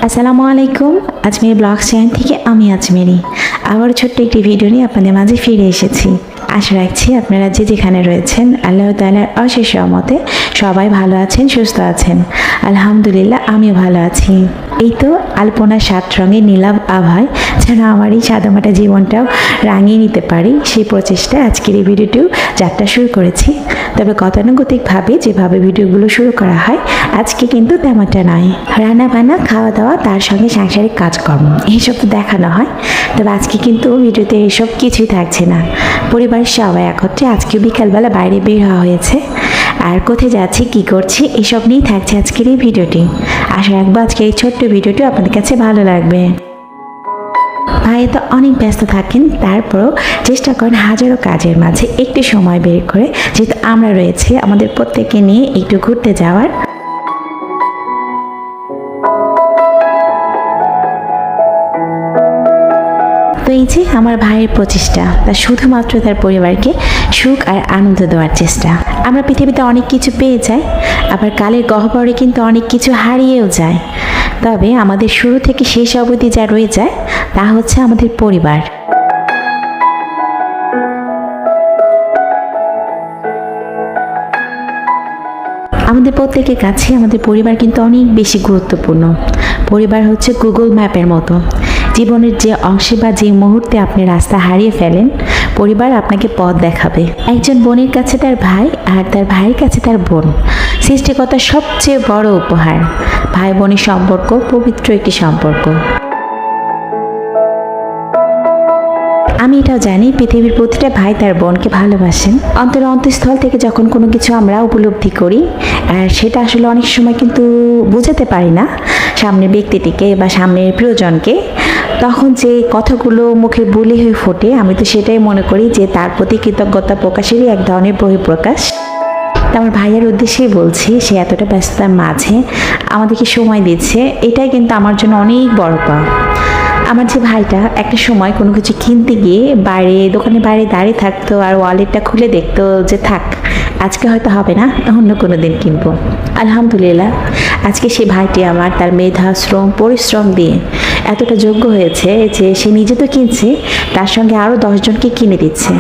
আসসালামু আলাইকুম। আজমের blog channel থেকে আমি আজমেরি আবার ছোট্ট একটি ভিডিও নিয়ে আপনাদের মাঝে ফিরে এসেছি। আশা রাখছি আপনারা যে যেখানে রয়েছেন আল্লাহ তাআলার অশেষ রহমতে সবাই ভালো আছেন, সুস্থ আছেন। আলহামদুলিল্লাহ আমিও ভালো আছি। এই তো আলপনা 7 রঙের নীলাভ আভায় যেন আমার এই সাদামাটা জীবনটাও রাঙিয়ে নিতে পারি, সেই প্রচেষ্টায় আজকের এই ভিডিওটিও যাত্রা শুরু করেছি। তবে গতানুগতিকভাবে যেভাবে ভিডিওগুলো শুরু করা হয় আজকে কিন্তু তেমনটা নয়। রান্না বান্না, খাওয়া দাওয়া, তার সঙ্গে সাংসারিক কাজকর্ম এইসব তো দেখানো হয়। তবে আজকে কিন্তু ভিডিওতে এইসব কিছুই থাকছে না। পরিবারের সবাই একত্রে আজকে বিকালবেলা বাইরে বের হওয়া হয়েছে। আর কোথায় যাচ্ছি, কি করছি, এসব নিয়েই থাকছে আজকের এই ভিডিওটি। আশা রাখবো আজকের এই ছোট্ট ভিডিওটি আপনাদের কাছে ভালো লাগবে। ভাই তো অনেক ব্যস্ত থাকেন, তারপরও চেষ্টা করেন হাজারো কাজের মাঝে একটু সময় বের করে, যেহেতু আমরা রয়েছে আমাদের প্রত্যেককে নিয়ে একটু ঘুরতে যাওয়ার। তো এই যে আমার ভাইয়ের প্রচেষ্টা, তা শুধুমাত্র তার পরিবারকে সুখ আর আনন্দ দেওয়ার চেষ্টা। আমরা পৃথিবীতে অনেক কিছু পেয়ে যাই, আবার কালের গহ্বরে কিন্তু অনেক কিছু হারিয়েও যায়। তবে আমাদের শুরু থেকে শেষ অবধি যা রয়ে যায় তা হচ্ছে আমাদের পরিবার। আমাদের প্রত্যেকের কাছে আমাদের পরিবার কিন্তু অনেক বেশি গুরুত্বপূর্ণ। পরিবার হচ্ছে গুগল ম্যাপের মতো। জীবনের যে অংশে বা যে মুহূর্তে আপনি রাস্তা হারিয়ে ফেলেন, পরিবার আপনাকে পথ দেখাবে। একজন বোনের কাছে তার ভাই, আর তার ভাইয়ের কাছে তার বোন সৃষ্টিকর্তার সবচেয়ে বড় উপহার। ভাই বোনের সম্পর্ক পবিত্র একটি সম্পর্ক। আমি এটাও জানি পৃথিবীর প্রতিটা ভাই তার বোনকে ভালোবাসেন। অন্তঃস্থল থেকে যখন কোনো কিছু আমরা উপলব্ধি করি, আর সেটা আসলে অনেক সময় কিন্তু বুঝাতে পারি না সামনের ব্যক্তিটিকে বা সামনের প্রিয়জনকে, তখন যে কথাগুলো মুখে বুলি হয়ে ফোটে, আমি তো সেটাই মনে করি যে তার প্রতি কৃতজ্ঞতা প্রকাশেরই এক ধরনের বহিঃপ্রকাশ। আমার ভাইয়ের উদ্দেশ্যেই বলছি, সে এতটা ব্যস্ততার মাঝে আমাদেরকে সময় দিচ্ছে, এটাই কিন্তু আমার জন্য অনেক বড় পাওয়া। আমার যে ভাইটা একটা সময় কোনো কিছু কিনতে গিয়ে দোকানে বাইরে দাঁড়িয়ে থাকতো আর ওয়ালেটটা খুলে দেখতো যে থাক, আজকে হয়তো হবে না, অন্য কোনো দিন কিনবো। আলহামদুলিল্লাহ আজকে সে ভাইটি আমার তার মেধা, শ্রম, পরিশ্রম দিয়ে এতটা যোগ্য হয়েছে যে সে নিজে তো কিনছে, তার সঙ্গে আরও 10 জনকে কিনে দিচ্ছে।